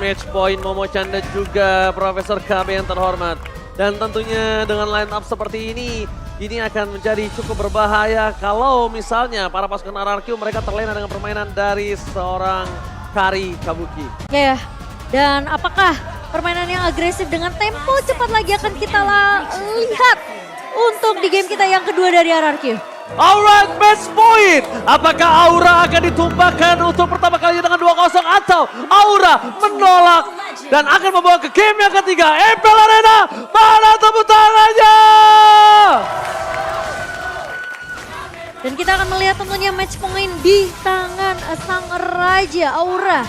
match point Momo-chan dan juga Profesor KB yang terhormat. Dan tentunya dengan line up seperti ini akan menjadi cukup berbahaya kalau misalnya para pasukan RRQ mereka terlena dengan permainan dari seorang Kari Kabuki. Ya, dan apakah permainan yang agresif dengan tempo cepat lagi akan kita lihat untuk di game kita yang kedua dari RRQ? Alright, match point. Apakah Aura akan ditumbangkan untuk pertama kalinya dengan 2-0 atau Aura menolak dan akan membawa ke game yang ketiga? Empel Arena, mana tepuk tangannya? Dan kita akan melihat tentunya match point di tangan sang Raja Aura.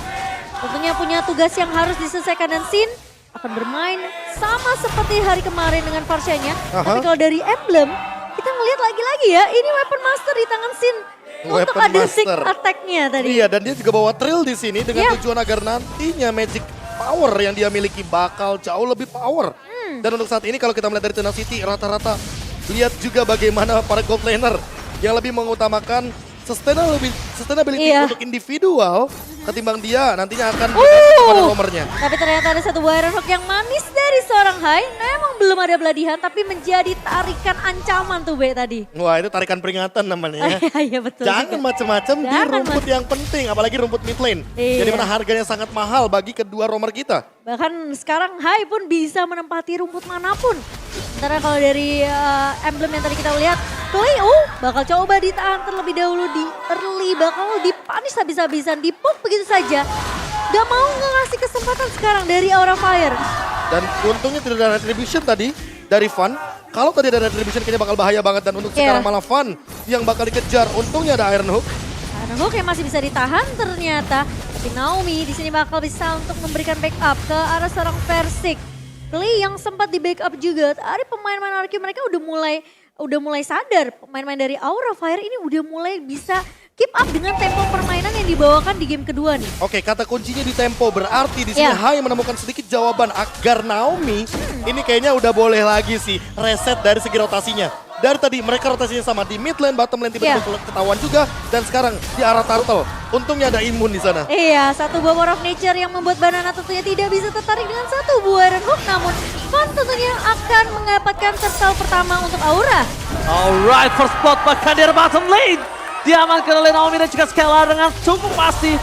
Tentunya punya tugas yang harus diselesaikan dan Sin akan bermain sama seperti hari kemarin dengan Farsianya. Tapi kalau dari Emblem, kita ngelihat lagi-lagi ya, ini Weapon Master di tangan Sin untuk ada sneak attack-nya tadi. Iya, dan dia juga bawa Trill di sini dengan tujuan agar nantinya magic power yang dia miliki bakal jauh lebih power. Dan untuk saat ini kalau kita melihat dari Tenacity rata-rata, lihat juga bagaimana para gold laner yang lebih mengutamakan sustainability untuk individual ketimbang dia nantinya akan pada romernya. Tapi ternyata ada satu buah Iron Hook yang manis dari seorang Hai. Memang belum ada beladihan tapi menjadi tarikan ancaman tuh B tadi. Wah, itu tarikan peringatan namanya. Iya betul. Jangan macam-macam di rumput yang penting, apalagi rumput mid lane. Jadi mana harganya sangat mahal bagi kedua romer kita. Bahkan sekarang Hai pun bisa menempati rumput manapun. Sementara kalau dari emblem yang tadi kita lihat, Cleo bakal coba ditahan terlebih dahulu di early, bakal dipunish habis-habisan, dipuk begitu saja. Gak mau ngasih kesempatan sekarang dari Aura Fire. Dan untungnya tidak ada retribution tadi dari Fun. Kalau tadi ada retribution kayaknya bakal bahaya banget dan untuk sekarang malah Fun yang bakal dikejar. Untungnya ada Iron Hook. Iron Hook yang masih bisa ditahan ternyata. Tapi Naomi di sini bakal bisa untuk memberikan backup ke arah seorang Versik. Klee yang sempat di backup juga. Dari pemain-pemain RRQ mereka udah mulai sadar. Pemain-pemain dari Aura Fire ini udah mulai bisa keep up dengan tempo permainan yang dibawakan di game kedua nih. Oke, kata kuncinya di tempo berarti di sini Hai menemukan sedikit jawaban agar Naomi ini kayaknya udah boleh lagi sih reset dari segi rotasinya. Dari tadi mereka rotasinya sama di mid lane, bottom lane tiba-tiba ketahuan juga dan sekarang di arah turtle. Untungnya ada imun di sana. Iya, satu buah War of Nature yang membuat Banana tentunya tidak bisa tertarik dengan satu buah Iron Hook. Namun Fun tentunya akan mendapatkan turtle pertama untuk Aura. Alright, first spot bahkan di bottom lane. Diamankan oleh Naomi dan juga Scalar dengan cukup pasti.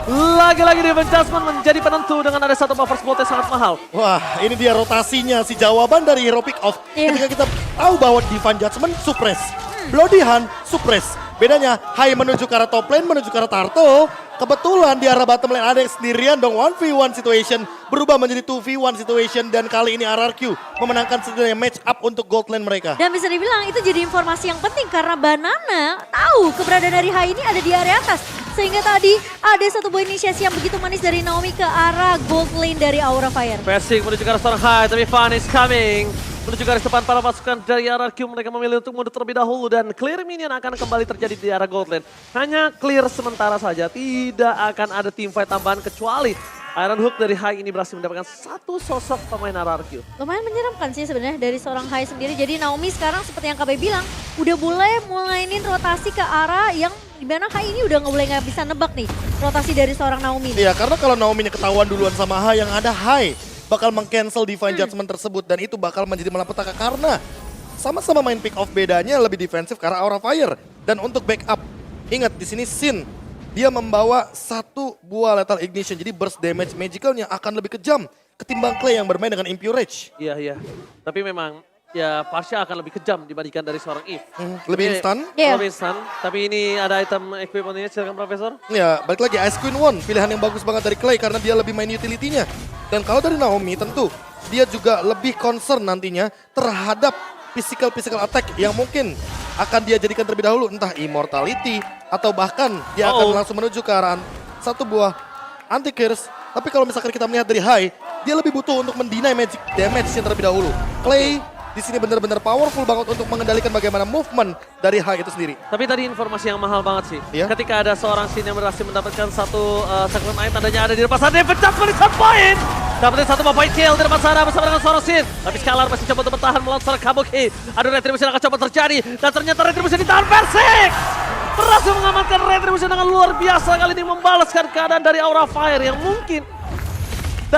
Lagi-lagi Divine Judgment menjadi penentu dengan ada satu buffer spot yang sangat mahal. Wah, ini dia rotasinya, si jawaban dari Hero Pick Off. Ketika kita tahu bahwa Divine Judgment suppress, Bloody Hand suppress. Bedanya Hai menuju ke arah top lane, menuju ke arah turtle. Kebetulan di arah bottom lane ada yang sendirian dong 1v1 situation. Berubah menjadi 2v1 situation dan kali ini RRQ memenangkan setidaknya match up untuk gold lane mereka. Dan bisa dibilang itu jadi informasi yang penting karena Banana tahu keberadaan dari Hai ini ada di area atas. Sehingga tadi ada satu buah inisiasi yang begitu manis dari Naomi ke arah gold lane dari Aura Fire. Passing menuju ke arah seorang Hai, tapi Fun is coming. Menuju garis depan para pasukan dari RRQ, mereka memilih untuk mundur terlebih dahulu dan clear minion akan kembali terjadi di arah gold lane. Hanya clear sementara saja, tidak akan ada team fight tambahan kecuali Iron Hook dari Hai ini berhasil mendapatkan satu sosok pemain RRQ. Lumayan menyeramkan sih sebenarnya dari seorang Hai sendiri. Jadi Naomi sekarang seperti yang KB bilang, udah mulainin rotasi ke arah yang dimana Hai ini udah nggak bisa nebak nih rotasi dari seorang Naomi. Iya, karena kalau Naomi-nya ketahuan duluan sama Hai, yang ada Hai bakal meng-cancel Divine Judgment tersebut dan itu bakal menjadi malapetaka karena sama-sama main pick off, bedanya lebih defensif karena Aura Fire. Dan untuk backup, ingat di sini Sin dia membawa satu buah lethal ignition, jadi burst damage magicalnya akan lebih kejam ketimbang Clay yang bermain dengan Impure Rage. Iya. Tapi memang ya Pasha akan lebih kejam dibandingkan dari seorang Eve. Lebih instan. Lebih instan. Tapi ini ada item equipment-nya, silakan Profesor. Ya, balik lagi Ice Queen One, pilihan yang bagus banget dari Clay karena dia lebih main utility-nya. Dan kalau dari Naomi tentu dia juga lebih concern nantinya terhadap physical attack yang mungkin akan dia jadikan terlebih dahulu, entah immortality atau bahkan dia akan langsung menuju ke arah satu buah anti-curse. Tapi kalau misalkan kita melihat dari Hai, dia lebih butuh untuk mendinai magic damage yang terlebih dahulu. Clay di sini benar-benar powerful banget untuk mengendalikan bagaimana movement dari Hai itu sendiri. Tapi tadi informasi yang mahal banget sih. Iya? Ketika ada seorang Sin yang berhasil mendapatkan satu segmen item, tandanya ada di depan sana. David Judgment di satu poin. Dapetin satu point kill di depan sana bersama dengan seorang Sin. Tapi Scalar masih coba untuk bertahan melawan seorang Kabuki. Ada retribution yang akan coba terjadi. Dan ternyata retribution ditahan Versik. Berhasil mengamankan retribution dengan luar biasa. Kali ini membalaskan keadaan dari Aura Fire yang mungkin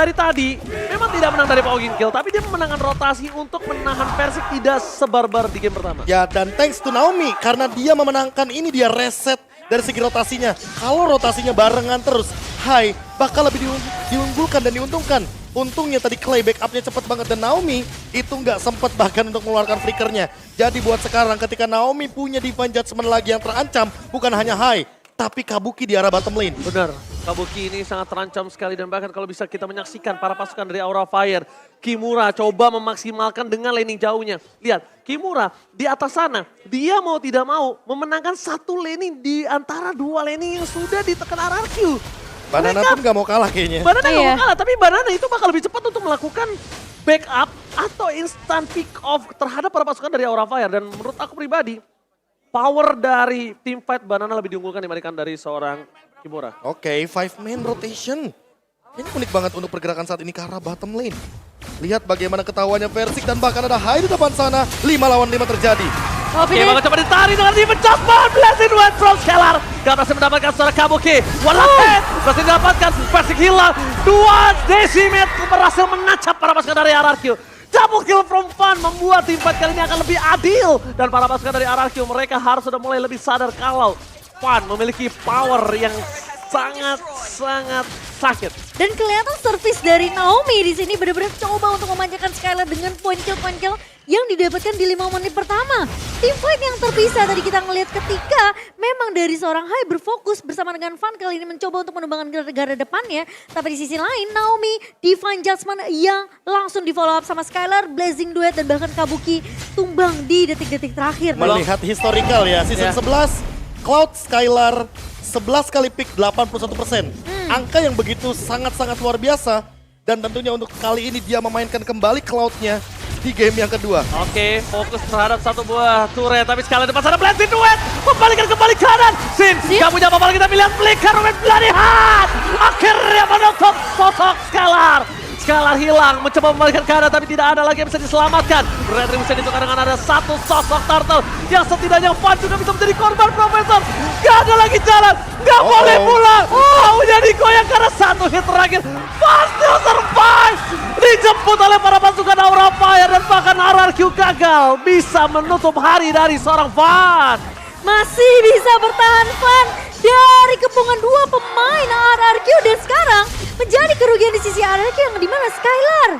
dari tadi memang tidak menang dari Pogging Kill, tapi dia memenangkan rotasi untuk menahan Persik tidak sebarbar di game pertama. Ya, dan thanks to Naomi karena dia memenangkan ini, dia reset dari segi rotasinya. Kalau rotasinya barengan terus, Hai bakal lebih diunggulkan dan diuntungkan. Untungnya tadi Clay backupnya cepet banget dan Naomi itu nggak sempat bahkan untuk mengeluarkan flickernya. Jadi buat sekarang ketika Naomi punya Divine Judgment lagi yang terancam, bukan hanya Hai, tapi Kabuki di arah bottom lane. Benar, Kabuki ini sangat terancam sekali dan bahkan kalau bisa kita menyaksikan para pasukan dari Aura Fire. Kimura coba memaksimalkan dengan laning jauhnya. Lihat, Kimura di atas sana, dia mau tidak mau memenangkan satu laning di antara dua laning yang sudah ditekan RRQ. Banana pun nggak mau kalah kayaknya. Banana nggak Iya. mau kalah, tapi Banana itu bakal lebih cepat untuk melakukan backup atau instant pick off terhadap para pasukan dari Aura Fire. Dan menurut aku pribadi, power dari team fight Banana lebih diunggulkan dibandingkan dari seorang Kimura. Oke, 5-man rotation. Ini unik banget untuk pergerakan saat ini ke arah bottom lane. Lihat bagaimana ketahuannya Persik dan bahkan ada Hai di depan sana. 5 lawan 5 terjadi. Oke, bakal coba ditarik dengan Divine Judgment. Blessing Went from Scalar. Gak berhasil mendapatkan seorang Kabuki. One hit. Berhasil didapatkan. Persik hilang. 2 decimate berhasil menancap para pasukan dari RRQ. Double kill from Fun membuat tim fight kali ini akan lebih adil. Dan para pasukan dari RRQ mereka harus sudah mulai lebih sadar kalau Fun memiliki power yang sangat sakit. Dan kelihatan service dari Naomi di sini benar-benar coba untuk memanjakan Skylar dengan point kill yang didapatkan di 5 menit pertama. Tim fight yang terpisah tadi kita ngelihat ketika memang dari seorang Hai berfokus bersama dengan Fun kali ini mencoba untuk menumbangkan gara depannya. Tapi di sisi lain Naomi Divine Judgment yang langsung di follow up sama Skylar, Blazing Duet dan bahkan Kabuki tumbang di detik-detik terakhir. Melihat historical ya, season 11 Cloud Skylar 11 kali pick 81%. Angka yang begitu sangat-sangat luar biasa. Dan tentunya untuk kali ini dia memainkan kembali Cloud-nya di game yang kedua. Oke, fokus terhadap satu buah turret. Tapi sekali depan sana Blessing Duet. Membalikan kembali kanan. Sin, gak punya apa-apa lagi kita lihat flicker with bloody hand. Akhirnya menutup sosok Scalar. Scalar hilang, mencoba membalikan kanan tapi tidak ada lagi yang bisa diselamatkan. Retribution ditukar dengan ada satu sosok turtle yang setidaknya Fun juga bisa menjadi korban Profesor. Gak ada lagi jalan, gak boleh pulang. Maunya digoyang karena satu hit terakhir. Fun still survive. Dijemput oleh para pasukan Aura Fire dan bahkan RRQ gagal bisa menutup hari dari seorang Fun. Masih bisa bertahan Fun dari kepungan 2 pemain RRQ dan sekarang menjadi kerugian di sisi RRQ yang dimana Skylar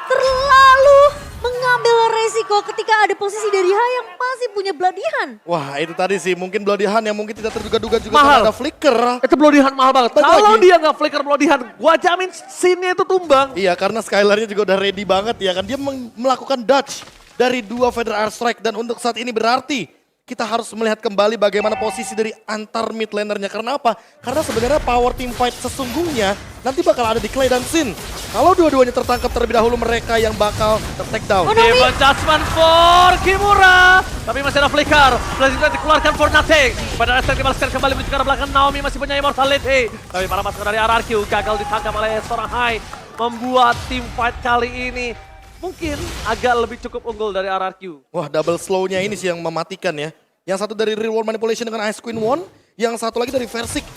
terlalu mengambil resiko ketika ada posisi dari Hai yang masih punya bloody hand. Wah itu tadi sih mungkin bloody hand yang mungkin tidak terduga-duga juga Mahal. karena ada flicker. Itu bloody hand mahal banget. Balik Kalau lagi. dia nggak flicker bloody hand, gua jamin scene-nya itu tumbang. Iya karena Skylarnya juga udah ready banget ya kan. Dia melakukan dodge dari 2 Feather Airstrike dan untuk saat ini berarti kita harus melihat kembali bagaimana posisi dari antar mid lanernya. Karena apa? Karena sebenarnya power team fight sesungguhnya nanti bakal ada di Clay dan Sin. Kalau dua-duanya tertangkap terlebih dahulu mereka yang bakal ter-take down. Divine Judgment for Kimura. Tapi masih ada flicker. Blazing Duet dikeluarkan for nothing. Pada Esther dibalaskan kembali menuju ke arah belakang. Naomi masih punya immortality. Tapi para pasukan dari RRQ gagal ditangkap oleh seorang Hai. Membuat team fight kali ini mungkin agak lebih cukup unggul dari RRQ. Wah double slow-nya ini sih yang mematikan ya. Yang satu dari Real World Manipulation dengan Ice Queen One. Yang satu lagi dari Versik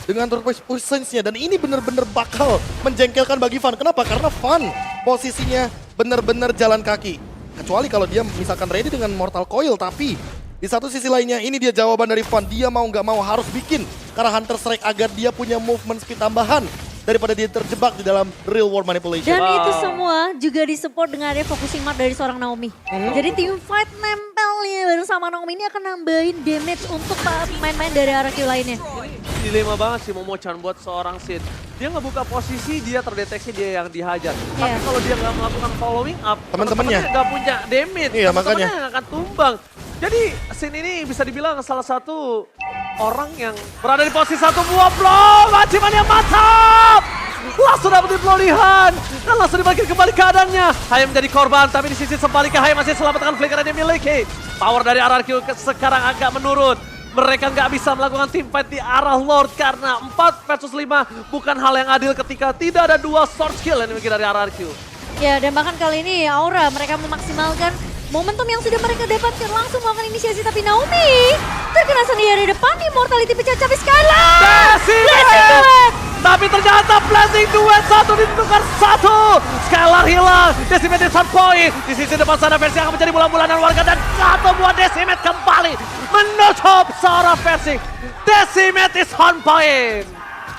dengan Turquoise Presence-nya. Dan ini benar-benar bakal menjengkelkan bagi Fun. Kenapa? Karena Fun posisinya benar-benar jalan kaki. Kecuali kalau dia misalkan ready dengan Mortal Coil. Tapi di satu sisi lainnya ini dia jawaban dari Fun. Dia mau nggak mau harus bikin karena Hunter Strike agar dia punya movement speed tambahan. Daripada dia terjebak di dalam Real World Manipulation. Dan itu semua juga disupport dengan ada focusing mark dari seorang Naomi. Jadi tim fight nempelnya bareng sama Naomi ini akan nambahin damage untuk pemain-pemain dari RRQ lainnya. Dilema banget sih Momo-chan buat seorang Sid. Dia ngebuka posisi, dia terdeteksi dia yang dihajar. Tapi kalau dia nggak melakukan following up, Teman-temannya nggak punya damage. Iya, makanya. Teman-temannya akan tumbang. Jadi Sin ini bisa dibilang salah satu orang yang berada di posisi satu buah blow. Majiman yang mantap. Langsung dapetin pelolihan. Dan langsung dibagi kembali keadaannya. Hai menjadi korban, tapi di sisi sebaliknya Hai masih selamatkan flicker yang dimiliki. Power dari RRQ sekarang agak menurun. Mereka nggak bisa melakukan team fight di arah Lord karena 4 versus 5 bukan hal yang adil ketika tidak ada 2 sword skill yang dimiliki dari RRQ. Ya dan bahkan kali ini Aura mereka memaksimalkan momentum yang sudah mereka dapatkan langsung melakukan inisiasi. Tapi Naomi terkena sendiri di depan, immortality pecah cabai Skylar. Blessing Duet! Tapi ternyata blessing duet satu ditukar satu. Skylar hilang, Decimate is on point. Di sisi depan sana versi akan menjadi bulan-bulanan warga dan satu buat Decimate kembali menutup seorang versi. Decimate is on point.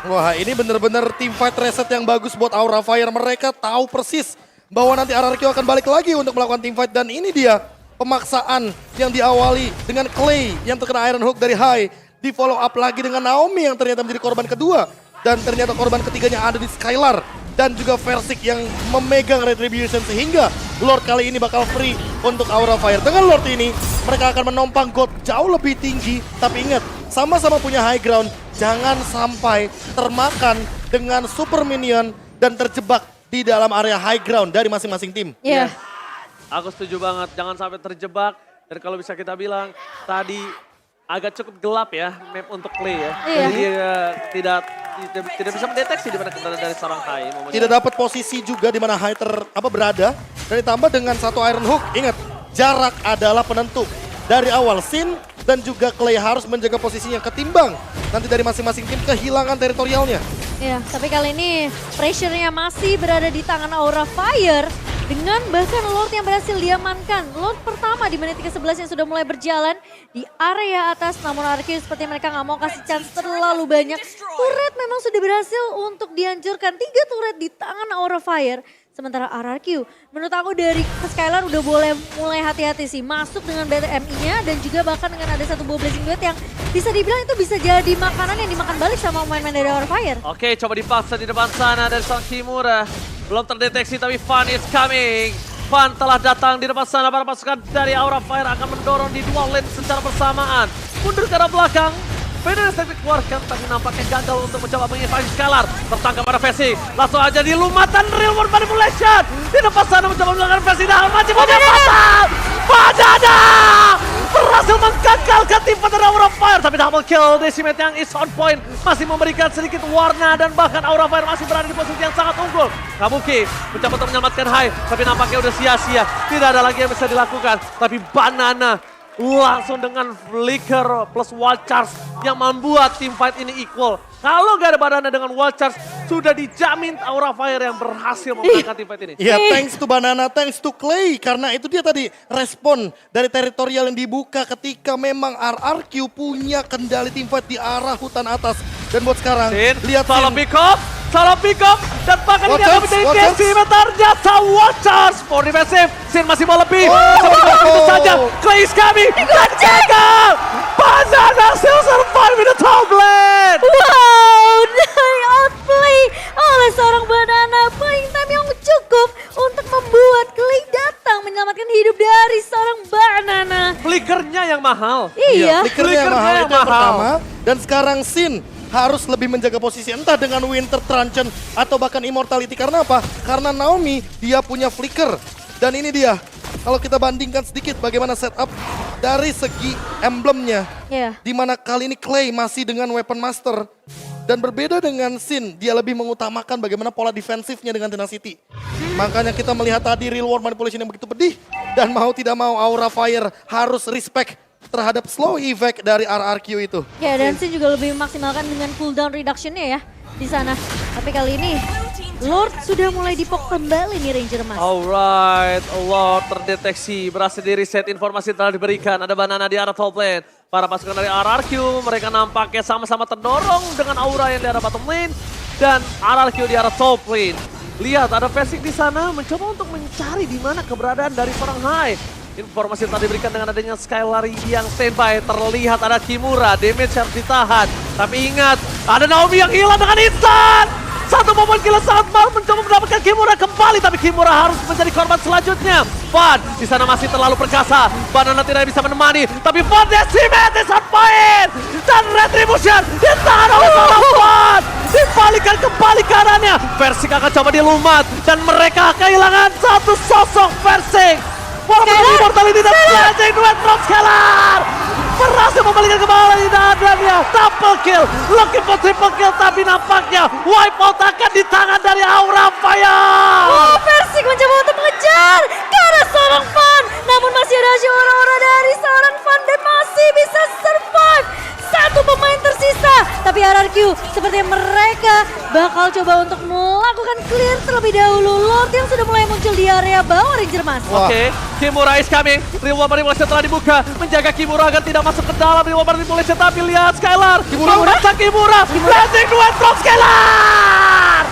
Wah, ini bener-bener team fight reset yang bagus buat Aura Fire. Mereka tahu persis bahwa nanti RRQ akan balik lagi untuk melakukan team fight. Dan ini dia pemaksaan yang diawali dengan Clay yang terkena Iron Hook dari Hai. Di follow up lagi dengan Naomi yang ternyata menjadi korban kedua. Dan ternyata korban ketiganya ada di Skylar. Dan juga Versik yang memegang Retribution sehingga Lord kali ini bakal free untuk Aura Fire. Dengan Lord ini mereka akan menompang God jauh lebih tinggi. Tapi ingat, sama-sama punya high ground. Jangan sampai termakan dengan super minion dan terjebak di dalam area high ground dari masing-masing tim. Iya. Aku setuju banget, jangan sampai terjebak. Dan kalau bisa kita bilang, tadi agak cukup gelap ya map untuk Clay ya. Iya. Jadi tidak bisa mendeteksi di mana kendaraan dari seorang Hai. Tidak dapat posisi juga di mana Hai berada. Dan ditambah dengan satu Iron Hook, ingat jarak adalah penentu. Dari awal Sin dan juga Clay harus menjaga posisinya ketimbang nanti dari masing-masing tim kehilangan teritorialnya. Ya, tapi kali ini pressure-nya masih berada di tangan Aura Fire. Dengan bahkan Lord yang berhasil diamankan. Lord pertama di menit ke-11 yang sudah mulai berjalan di area atas. Namun RRQ seperti mereka nggak mau kasih chance terlalu banyak. Turret memang sudah berhasil untuk dihancurkan. 3 turret di tangan Aura Fire. Sementara RRQ, menurut aku dari Skylar udah boleh mulai hati-hati sih. Masuk dengan BTMI-nya dan juga bahkan dengan ada satu buah Blazing Duet yang bisa dibilang itu bisa jadi makanan yang dimakan balik sama pemain-pemain dari Aura Fire. Oke, coba dipaksa di depan sana dari sang Kimura. Belum terdeteksi tapi Fun is coming. Fun telah datang di depan sana. Para pasukan dari Aura Fire akan mendorong di dua lane secara bersamaan. Mundur ke arah belakang. Federer Static keluarkan tapi nampaknya gagal untuk mencoba menginvasi Skylar. Tertangkap pada Vessi. Langsung aja di lumatan Real World Manipulation. Di depan sana mencoba melakukan Vessi dalam masih punya fatal. Padana berhasil menggagalkan tim pada Aura Fire. Tapi double kill Decimate yang is on point. Masih memberikan sedikit warna dan bahkan Aura Fire masih berada di posisi yang sangat unggul. Kabuki mencoba untuk menyelamatkan Hai. Tapi nampaknya udah sia-sia. Tidak ada lagi yang bisa dilakukan. Tapi Banana langsung dengan flicker plus wild charge yang membuat team fight ini equal. Kalau gak ada Banana dengan wild charge, sudah dijamin Aura Fire yang berhasil memenangkan team fight ini. Ya, thanks to Banana, thanks to Clay. Karena itu dia tadi respon dari teritorial yang dibuka ketika memang RRQ punya kendali team fight di arah hutan atas. Dan buat sekarang, lihat Salah Sin. pick up, dan bahkan ini akan menjadi Decimeternya Watchers for defensive. Sin masih mau lebih, itu saja, Clay is coming, dan gagal! Banana still survive in the top lane! Wow, dari outplay oleh seorang Banana. Playing time yang cukup untuk membuat Clay datang menyelamatkan hidup dari seorang Banana. Flickernya yang mahal. Iya. Flickernya yang mahal Flickernya itu yang mahal. pertama. Dan sekarang Sin harus lebih menjaga posisi entah dengan Winter Truncheon atau bahkan Immortality. Karena apa? Karena Naomi dia punya flicker. Dan ini dia, kalau kita bandingkan sedikit bagaimana setup dari segi emblemnya. Iya. Dimana kali ini Clay masih dengan Weapon Master. Dan berbeda dengan Sin, dia lebih mengutamakan bagaimana pola defensifnya dengan Tenacity. Makanya kita melihat tadi Real World Manipulation yang begitu pedih. Dan mau tidak mau Aura Fire harus respect terhadap slow effect dari RRQ itu. Ya, dan Sin juga lebih memaksimalkan dengan cooldown reduction-nya ya di sana. Tapi kali ini Lord sudah mulai dipok kembali nih Ranger Mas. Alright, Lord terdeteksi, berhasil di reset, informasi telah diberikan. Ada Banana di arah top lane. Para pasukan dari RRQ, mereka nampaknya sama-sama terdorong dengan aura yang di arah bottom lane. Dan RRQ di arah top lane. Lihat, ada Versik di sana mencoba untuk mencari di mana keberadaan dari seorang Hai. Informasi telah diberikan dengan adanya Skylar yang standby. Terlihat ada Kimura, damage harus ditahan. Tapi ingat, ada Naomi yang hilang dengan instan. Satu momen kill sangat mal mencoba mendapatkan Kimura kembali. Tapi Kimura harus menjadi korban selanjutnya. Fun di sana masih terlalu perkasa. Banana tidak bisa menemani. Tapi Fun Decimate is on point. Dan Retribution ditahan oleh seorang Fun. Dibalikan kembali kanannya. Versik akan coba dilumat. Dan mereka kehilangan satu sosok Versik. Walaupun Immortality dan Blazing Duet from Skylar berhasil membalikan kembali dadanya. Double kill, looking for triple kill, tapi nampaknya wipeout akan di tangan dari Aura Fire. Oh, Versik mencoba untuk mengejar ke arah seorang Fun. Namun masih ada aura-aura dari seorang Fun dan masih bisa survive. Satu pemain tersisa. Tapi RRQ seperti mereka bakal coba untuk melakukan clear terlebih dahulu. Lord yang sudah mulai muncul di area bawah Ranger Mas. Oke, Kimura is coming. Reward manipulation telah dibuka. Menjaga Kimura agar tidak masuk ke dalam reward manipulation. Tapi lihat Skylar. Memaksa Kimura. Blazing duet from Skylar.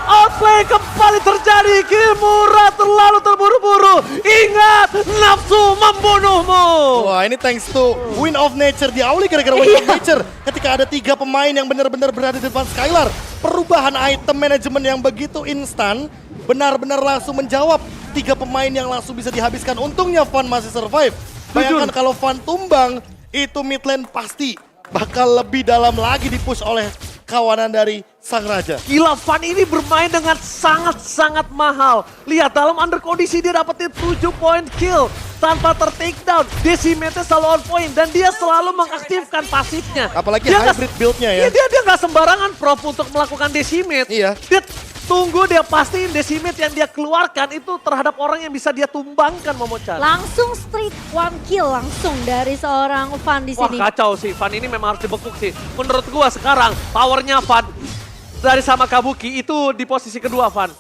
Outplay kembali terjadi. Kimura terlalu terburu-buru. Ingat, nafsu membunuhmu. Wah, ini thanks to Win of Nature. Diawali gara-gara Win of Nature. Ketika ada 3 pemain yang benar-benar berada di depan Skylar. Perubahan item manajemen yang begitu instan. Benar-benar langsung menjawab. 3 pemain yang langsung bisa dihabiskan. Untungnya Fan masih survive. Bayangkan kalau Fan tumbang, itu mid lane pasti bakal lebih dalam lagi dipush oleh kawanan dari Sang Raja. Gila, Fan ini bermain dengan sangat-sangat mahal. Lihat, dalam under kondisi dia dapetin 7 point kill tanpa ter-takedown. Decimate-nya selalu on point dan dia selalu mengaktifkan pasifnya. Apalagi Dia hybrid build-nya ya. Dia nggak sembarangan Prof untuk melakukan decimate. Iya. Dia tunggu, dia pastiin decimate yang dia keluarkan itu terhadap orang yang bisa dia tumbangkan, Momochan. Langsung street 1 kill langsung dari seorang Fan di Wah, sini. kacau sih. Fan ini memang harus dibekuk sih. Menurut gua sekarang powernya Fan dari sama Kabuki itu di posisi kedua Fan.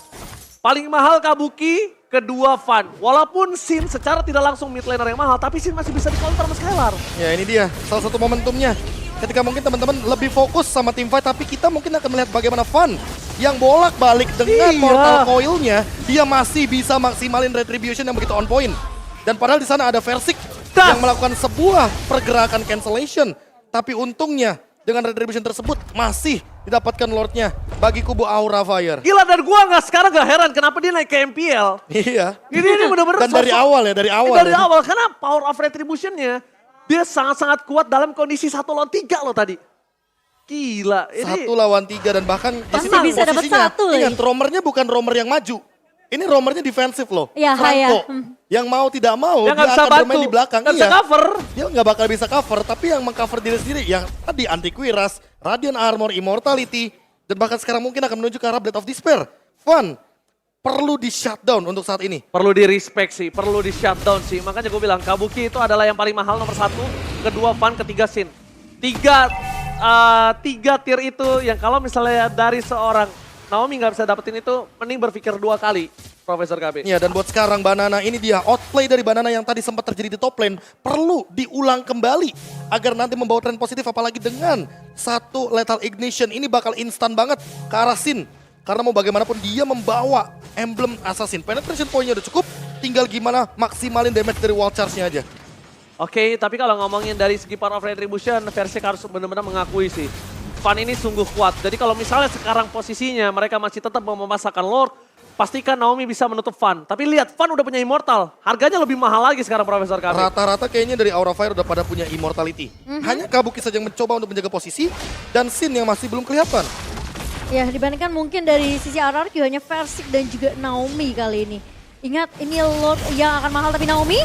Paling mahal Kabuki, kedua Fan. Walaupun Sin secara tidak langsung mid laner yang mahal, tapi Sin masih bisa di-counter sama Skylar. Ya ini dia salah satu momentumnya. Ketika mungkin teman-teman lebih fokus sama team fight, tapi kita mungkin akan melihat bagaimana Fan yang bolak-balik dengan Iya. Mortal Coil-nya, dia masih bisa maksimalin retribution yang begitu on point. Dan padahal di sana ada Versik yang melakukan sebuah pergerakan cancellation. Tapi untungnya dengan retribution tersebut masih didapatkan Lord-nya bagi kubu Aura Fire. Gila, dan gua sekarang gak heran kenapa dia naik ke MPL. Iya. Ini bener-bener Dan dari sosok- awal ya, dari awal. Dari ya. awal, karena power of retribution-nya dia sangat-sangat kuat dalam kondisi 1 lawan 3 loh tadi. Gila, ini 1 lawan 3 dan bahkan di Masih sini bisa dapat posisinya, 1 lagi. ingat roamernya bukan roamer yang maju. Ini roamernya defensif loh. Iya, Franco. iya. Yang mau tidak mau yang dia gak bisa akan bermain bantu, di belakang. gak bisa Iya. cover. Dia nggak bakal bisa cover, tapi yang mengcover diri sendiri yang tadi Antiquiras, Radiant Armor, Immortality, dan bahkan sekarang mungkin akan menuju ke arah Blade of Despair. Fun, perlu di shutdown untuk saat ini. Perlu di respect sih, perlu di shutdown sih. Makanya gue bilang Kabuki itu adalah yang paling mahal nomor 1, kedua Fan, ketiga Sin. Tiga tier itu yang kalau misalnya dari seorang Naomi nggak bisa dapetin itu, mending berpikir 2 kali, Profesor KB. Ya, dan buat sekarang Banana ini dia outplay dari Banana yang tadi sempat terjadi di top lane perlu diulang kembali agar nanti membawa tren positif, apalagi dengan 1 Lethal Ignition ini bakal instan banget ke arah Sin. Karena mau bagaimanapun dia membawa emblem Assassin. Penetration point-nya udah cukup, tinggal gimana maksimalin damage dari wall charge-nya aja. Oke, tapi kalau ngomongin dari segi power of retribution, Versik harus benar-benar mengakui sih. Fan ini sungguh kuat. Jadi kalau misalnya sekarang posisinya mereka masih tetap mau memasakkan Lord, pastikan Naomi bisa menutup Fan. Tapi lihat, Fan udah punya Immortal. Harganya lebih mahal lagi sekarang, Profesor KB. Rata-rata kayaknya dari Aura Fire udah pada punya Immortality. Hanya Kabuki saja yang mencoba untuk menjaga posisi dan Sin yang masih belum kelihatan. Ya, dibandingkan mungkin dari sisi RRQ hanya Versik dan juga Naomi kali ini. Ingat, ini Lord yang akan mahal tapi Naomi.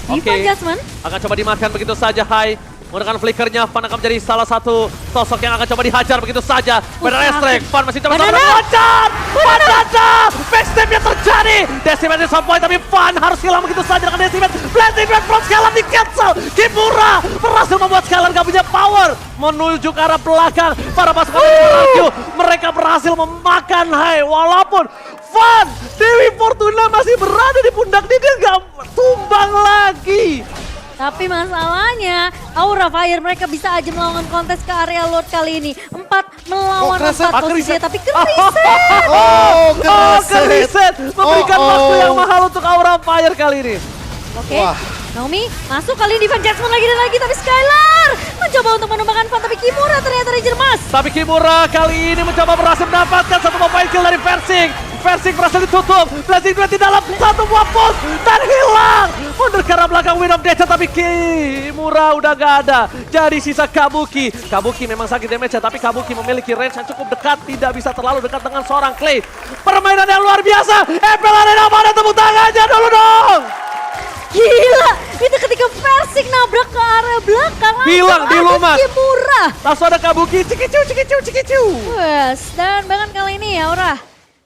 Diva Jasmine. Akan coba dimakan begitu saja, Hai. Menggunakan flickernya, Fan akan menjadi salah satu sosok yang akan coba dihajar begitu saja. Banana Strike, Fan masih coba meloncat. Banana! Backstep-nya terjadi. Decimate di some point, tapi Fan harus hilang begitu saja dengan Decimate. Blazing Duet from Skylar di cancel. Kimura berhasil membuat Skylar gak punya power. Menuju ke arah belakang. Para pasukan RRQ, mereka berhasil memakan Hai. Walaupun Fan, Dewi Fortuna masih berada di pundak dia gak tumbang lagi. Tapi masalahnya Aura Fire mereka bisa aja melakukan kontes ke area Lord kali ini. 4 melawan 4 posisinya tapi keriset. Oh, Keriset memberikan waktu yang mahal untuk Aura Fire kali ini. Oke, Naomi masuk kali ini Diva Jasmine lagi dan lagi tapi Skylar mencoba untuk menumbangkan Fan tapi Kimura ternyata Ranger Mas. Tapi Kimura kali ini mencoba berhasil mendapatkan 1 point kill dari Versik. Versik berhasil ditutup. Blazing Duet di dalam 1 buah push dan hilang. Mundur ke arah belakang Win of Nature tapi Kimura udah gak ada. Jadi sisa Kabuki. Kabuki memang sakit damage tapi Kabuki memiliki range yang cukup dekat. Tidak bisa terlalu dekat dengan seorang Clay. Permainan yang luar biasa. MPL Arena mana tepuk tangannya dulu dong. Gila, itu ketika Versik nabrak ke arah belakang Hilang di langsung lumat. ada Kimura. Langsung ada Kabuki. Cikicu. Wes, dan bahkan kali ini ya Aura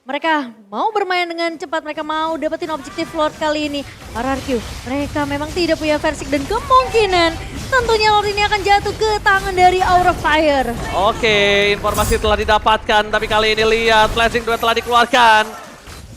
Mereka mau bermain dengan cepat, mereka mau dapetin objektif Lord kali ini. RRQ, mereka memang tidak punya Versik dan kemungkinan tentunya Lord ini akan jatuh ke tangan dari Aura Fire. Oke, informasi telah didapatkan, tapi kali ini lihat Blazing Duet telah dikeluarkan.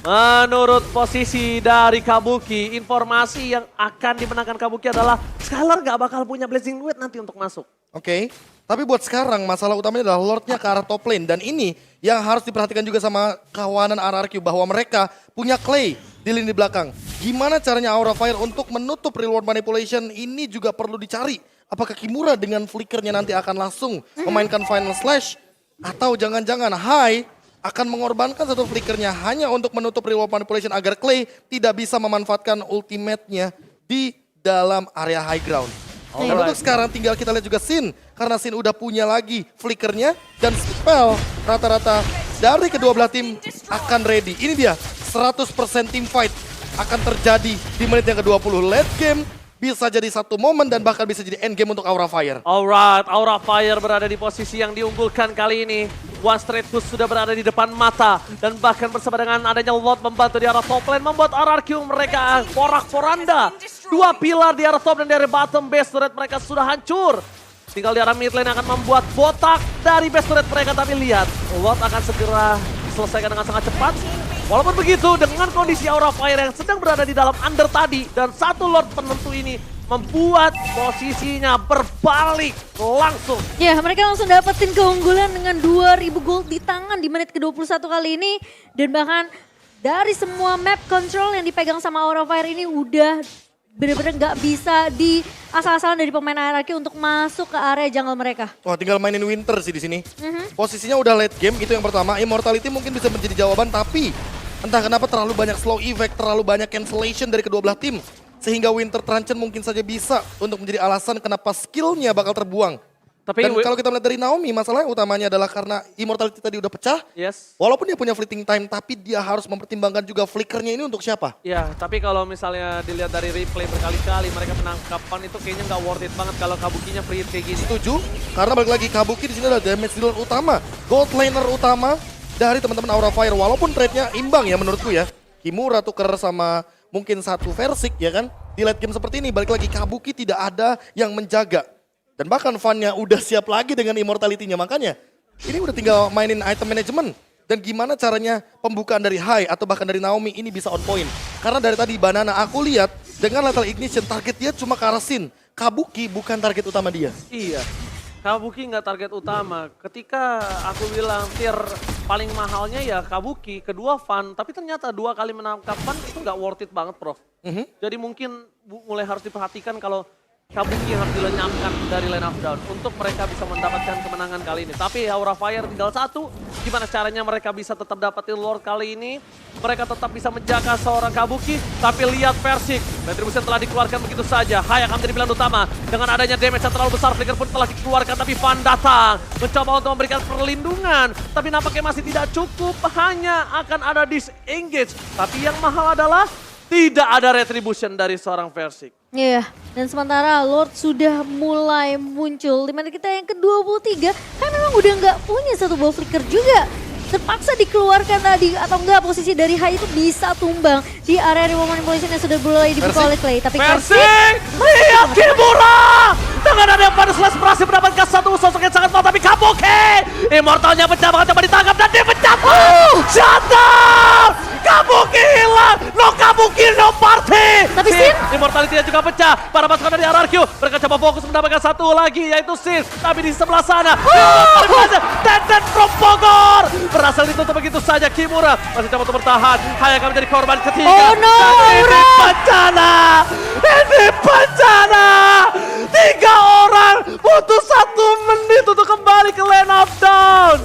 Menurut posisi dari Kabuki, informasi yang akan dimenangkan Kabuki adalah Skylar nggak bakal punya Blazing Duet nanti untuk masuk. Oke, tapi buat sekarang masalah utamanya adalah Lordnya ke arah top lane. Dan ini yang harus diperhatikan juga sama kawanan RRQ bahwa mereka punya Clay di lini belakang. Gimana caranya Aura Fire untuk menutup reward manipulation ini juga perlu dicari. Apakah Kimura dengan flickernya nanti akan langsung memainkan Final Slash? Atau jangan-jangan Hai akan mengorbankan satu flickernya hanya untuk menutup reward manipulation agar Clay tidak bisa memanfaatkan ultimate-nya di dalam area high ground. Dan untuk sekarang tinggal kita lihat juga Sin. Karena Sin udah punya lagi flickernya dan spell rata-rata dari kedua belah tim akan ready. Ini dia 100% team fight akan terjadi di menit yang ke-20. Late game bisa jadi satu momen dan bahkan bisa jadi end game untuk Aura Fire. Alright, Aura Fire berada di posisi yang diunggulkan kali ini. One straight push sudah berada di depan mata. Dan bahkan bersama dengan adanya Lord membantu di arah top lane membuat RRQ mereka porak-poranda. Dua pilar di arah top dan di arah bottom base turret mereka sudah hancur. Tinggal di arah mid lane akan membuat botak dari base turret mereka. Tapi lihat, Lord akan segera selesaikan dengan sangat cepat. Walaupun begitu, dengan kondisi Aura Fire yang sedang berada di dalam under tadi. Dan satu Lord penentu ini membuat posisinya berbalik langsung. Ya, mereka langsung dapetin keunggulan dengan 2000 gold di tangan di menit ke-21 kali ini. Dan bahkan dari semua map control yang dipegang sama Aura Fire ini udah bener-bener gak bisa di asal-asalan dari pemain RRQ untuk masuk ke area jungle mereka. Wah, tinggal mainin Winter sih di sini. Posisinya udah late game, itu yang pertama. Immortality mungkin bisa menjadi jawaban, tapi entah kenapa terlalu banyak slow effect, terlalu banyak cancellation dari kedua belah tim. Sehingga Winter Truncheon mungkin saja bisa untuk menjadi alasan kenapa skillnya bakal terbuang. Tapi Dan kalau kita melihat dari Naomi, masalahnya utamanya adalah karena Immortality tadi udah pecah. Yes. Walaupun dia punya fleeting time, tapi dia harus mempertimbangkan juga flickernya ini untuk siapa. Ya, tapi kalau misalnya dilihat dari replay berkali-kali mereka menangkapan itu kayaknya nggak worth it banget kalau Kabukinya free hit kayak gini. Setuju, karena balik lagi Kabuki di sini adalah damage dealer utama, gold laner utama dari teman-teman Aura Fire. Walaupun trade-nya imbang ya menurutku ya. Kimura tuker sama mungkin satu Versik ya kan. Di late game seperti ini balik lagi Kabuki tidak ada yang menjaga. Dan bahkan Van-nya udah siap lagi dengan Immortality-nya. Makanya ini udah tinggal mainin item management. Dan gimana caranya pembukaan dari Hai atau bahkan dari Naomi ini bisa on point. Karena dari tadi Banana aku lihat dengan Lethal Ignition target dia cuma ke arah Sin. Kabuki bukan target utama dia. Iya, Kabuki nggak target utama. Ketika aku bilang tier paling mahalnya ya Kabuki, kedua Van. Tapi ternyata dua kali menangkap Van itu nggak worth it banget, Prof. Jadi mungkin mulai harus diperhatikan kalau Kabuki harus dilenyapkan dari line of down untuk mereka bisa mendapatkan kemenangan kali ini. Tapi Aura Fire tinggal satu, gimana caranya mereka bisa tetap dapetin Lord kali ini. Mereka tetap bisa menjaga seorang Kabuki, tapi lihat Versik. Retribution telah dikeluarkan begitu saja. Hai akan menjadi pilihan utama. Dengan adanya damage yang terlalu besar, Flicker pun telah dikeluarkan, tapi Van datang. Mencoba untuk memberikan perlindungan, tapi nampaknya masih tidak cukup. Hanya akan ada disengage. Tapi yang mahal adalah tidak ada retribution dari seorang Versik. Iya, dan sementara Lord sudah mulai muncul di menit kita yang ke-23. Kan memang udah nggak punya satu ball flicker juga. Terpaksa dikeluarkan tadi atau enggak posisi dari Hai itu bisa tumbang di area reward manipulation yang sudah mulai dibuka oleh Clay. Tapi Versik, lihat Kimura! Dengan ada yang pada Slash berhasil mendapatkan satu sosok yang sangat mahal, tapi Kabuki! Immortalnya pecah, bahkan coba ditangkap dan dia pecah! Shutdown! Kabuki hilang! No Kabuki, no party! Tapi Sin? Immortality-nya juga pecah. Para pasukan dari RRQ, mereka coba fokus mendapatkan satu lagi, yaitu Sin. Tapi di sebelah sana, Tenten from Bogor! Berhasil ditutup begitu saja Kimura. Masih coba untuk bertahan. Hai akan menjadi korban ketiga. Oh no, ini bencana! Ini bencana! 3 orang butuh 1 menit untuk kembali ke lane of down.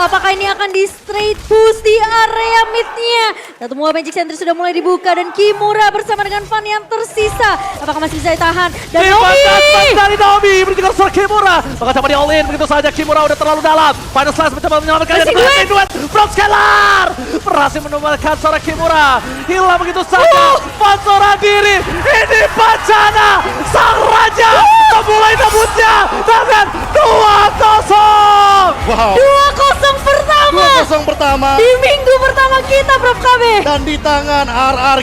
Apakah ini akan di straight push di area mid-nya? Satu semua Magic Center sudah mulai dibuka dan Kimura bersama dengan Van yang tersisa. Apakah masih bisa ditahan? Dan Naomi! Dari Naomi berjuang soal Kimura. Maka coba di all in begitu saja. Kimura udah terlalu dalam. Final Slash mencoba menyelamatkan duet from Scalar. Berhasil menemukan seorang Kimura. Hilang begitu saja. Van seorang diri. Ini bencana. Sang Raja memulai debutnya dengan 2-0. Wow. 2-0 pertama. 2-0 pertama. Di minggu pertama kita Prof Kabe. Dan di tangan RR